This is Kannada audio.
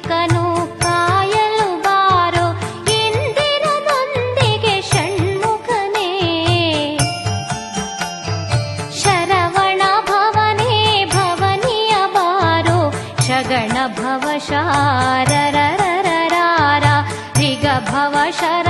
ದಿಕ್ಕನು ಕಾಯಲು ಬಾರೋ ಇಂದಿರದೊಂದಿಗೆ ಷಣ್ಮುಖನೇ. ಶರವಣ ಭವನೇ ಭವನಿಯ ಬಾರೋ ಶಗಣ ಭವ ಶಾರರರರಾರ ರಿಗ ಭವ ಶರ